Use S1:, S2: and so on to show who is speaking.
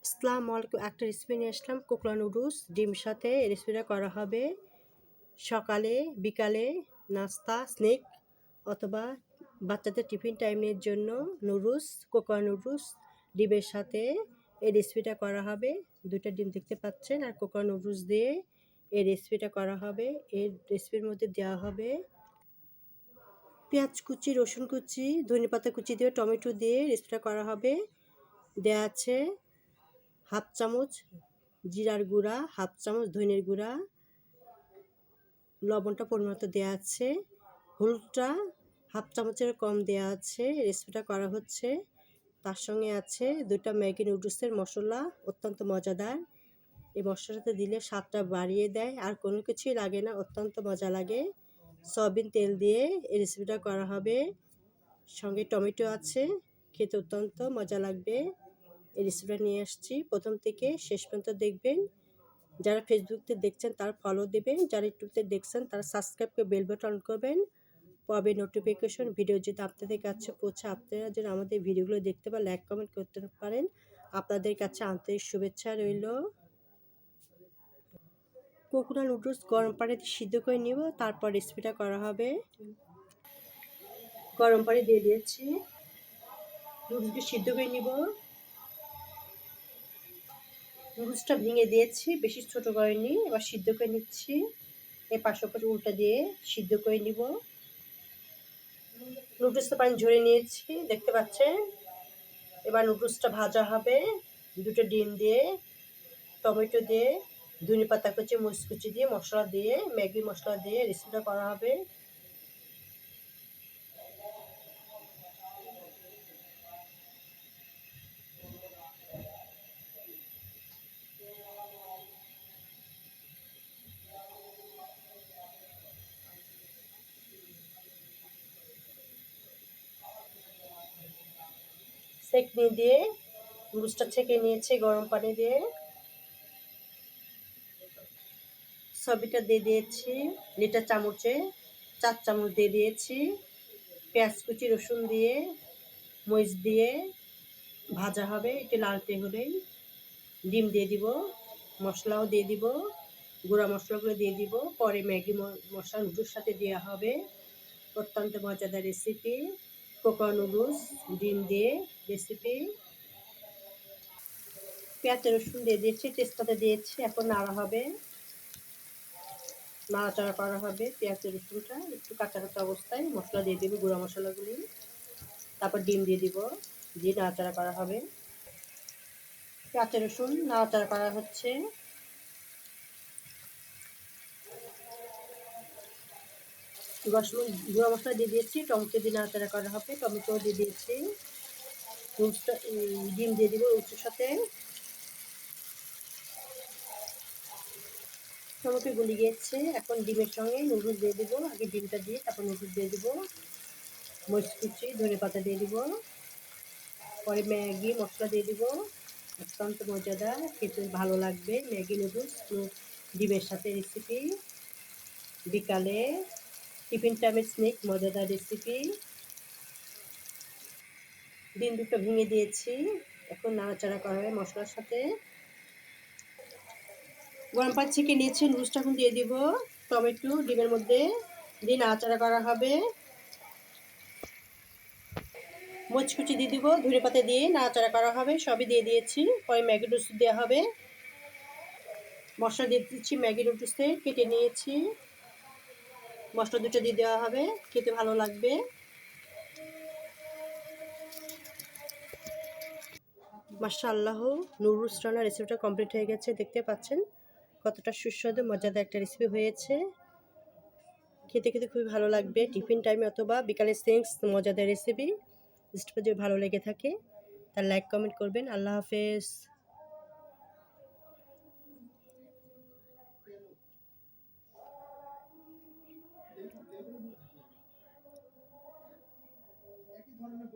S1: আসসালামু আলাইকুম। একটা রেসিপি নিয়ে আসলাম, কোকড়া নুডলস ডিম সাথে। এই রেসিপিটা করা হবে সকালে, বিকালে, নাস্তা, স্ন্যাক অথবা বাচ্চাদের টিফিন টাইমের জন্য। নুডলস, কোকড়া নুডলস ডিমের সাথে এই রেসিপিটা করা হবে। 2টা ডিম দেখতে পাচ্ছেন, আর কোকড়া নুডলস দিয়ে এই রেসিপিটা করা হবে। এই রেসিপির মধ্যে দেওয়া হবে পেঁয়াজ কুচি, রসুন কুচি, ধনেপাতা কুচি দিয়ে, টমেটো দিয়ে রেসিপিটা করা হবে। দেওয়া আছে হাফ চামচ জিরার গুঁড়া, হাফ চামচ ধনের গুঁড়া, লবণটা পরিমাণ দেওয়া আছে, হলুদটা হাফ চামচের কম দেওয়া আছে। রেসিপিটা করা হচ্ছে। তার সঙ্গে আছে 2টা ম্যাগি নুডলসের মশলা, অত্যন্ত মজাদার। এই মশলাটা দিলে স্বাদটা বাড়িয়ে দেয়, আর কোনো কিছুই লাগে না, অত্যন্ত মজা লাগে। সয়াবিন তেল দিয়ে এই রেসিপিটা করা হবে। সঙ্গে টমেটো আছে, খেতে অত্যন্ত মজা লাগবে। এই রেসিপিটা নিয়ে আসছি, প্রথম থেকে শেষ পর্যন্ত দেখবেন। যারা ফেসবুকতে দেখছেন তারা ফলো দেবেন, যারা ইউটিউবতে দেখছেন তারা সাবস্ক্রাইব করে বেল বাটন অন করবেন, পাবে নোটিফিকেশন। ভিডিও যদি আপনাদের কাছে পৌঁছে, আপনারা যেন আমাদের ভিডিওগুলো দেখতে বা লাইক কমেন্ট করতে পারেন, আপনাদের কাছে আন্তরিক শুভেচ্ছা রইল। কোকড়া নুডলস গরম পানিতে সিদ্ধ করে নিব, তারপর রেসিপিটা করা হবে। গরম পানি দিয়ে দিয়েছি, নুডলসকে সিদ্ধ করে নিব। নুডলসটা ভেঙে দিয়েছি, বেশি ছোট করেনি। এবার সিদ্ধ করে নিচ্ছি। এই পাশে পাশে উল্টা দিয়ে সিদ্ধ করে নিব। নুডলসটা পানি ঝরিয়ে নিয়েছি, দেখতে পাচ্ছেন। এবার নুডলসটা ভাজা হবে 2টো ডিম দিয়ে, টমেটো দিয়ে, ধনেপাতা কুচি, মরিচ কুচি দিয়ে, মশলা দিয়ে, ম্যাগি মশলা দিয়ে রেসিপিটা করা হবে। সেকনি দিয়ে নুডলসটা ছেঁকে নিয়েছি গরম পানি দিয়ে। সবইটা দিয়ে দিয়েছি, লিটার চামচে 4 চামচ দিয়ে দিয়েছি। পেঁয়াজ কুচি, রসুন দিয়ে, মরিচ দিয়ে ভাজা হবে একটু লালটে হলেই। ডিম দিয়ে দিব, মশলাও দিয়ে দিব, গুঁড়া মশলাগুলো দিয়ে দিব। পরে ম্যাগি মশলা নুডলসের সাথে দেওয়া হবে। অত্যন্ত মজাদার রেসিপি, কোকড়া নুডলস ডিম দিয়ে রেসিপি। পেঁয়াজ রসুন দিয়ে দিয়েছি, তেজপাতা দিয়েছি। এখন নাড়া হবে, নাড়াচাড়া করা হবে। পেঁয়াজ রসুনটা একটু কাঁচা কাঁচা অবস্থায় মশলা দিয়ে দেবো, গুঁড়া মশলাগুলি। তারপর ডিম দিয়ে দিব, দিয়ে নাড়াচাড়া করা হবে। পেঁয়াজ রসুন নাড়াচাড়া করা হচ্ছে। গুঁড়া মশলা দিয়ে দিয়েছি, টমেটো দিয়ে নাড়াচাড়া করা হবে। টমেটো দিয়ে দিয়েছি, ডিম দিয়ে দিব রুটির সাথে। টমেটো গলে গিয়েছে, এখন ডিমের সঙ্গে নুডলস দিয়ে দিব। আগে ডিমটা দিয়ে তারপর নুডলস দিয়ে দিব, মরিচ কুচি, ধনেপাতা দিয়ে দিব, পরে ম্যাগি মশলা দিয়ে দিব। অত্যন্ত মজাদার, খেতে ভালো লাগবে ম্যাগি নুডলস ডিমের সাথে রেসিপি। বিকালে টিফিন টাইমের স্ন্যাক মজাদার রেসিপি। ডিম 2টো ভেঙে দিয়েছি, এখন নাড়াচাড়া করা হবে মশলার সাথে। গরম পানি ছেঁকে নিয়েছি, নুডলসটা এখন দিয়ে দিব টমেটো ডিমের মধ্যে, দিয়ে নাড়াচাড়া করা হবে। মরিচ কুচি দিয়ে দিব, ধনেপাতা দিয়ে নাড়াচাড়া করা হবে। সবই দিয়ে দিয়েছি, পরে ম্যাগি নুডলস দেওয়া হবে। মশলা দিয়ে দিচ্ছি, ম্যাগি নুডলসে কেটে নিয়েছি। মশলা 2টো দিয়ে দেওয়া হবে, খেতে ভালো লাগবে। মাশাআল্লাহ, নুডলস রান্নার রেসিপিটা কমপ্লিট হয়ে গেছে। দেখতে পাচ্ছেন কতটা সুস্বাদু মজাদার একটা রেসিপি হয়েছে। খেতে খেতে খুবই ভালো লাগবে টিফিন টাইমে অথবা বিকালে স্ন্যাক্স মজাদার রেসিপি। রেসিপিটা যদি ভালো লেগে থাকে তার লাইক কমেন্ট করবেন। আল্লাহ হাফেজ। একই ধরনের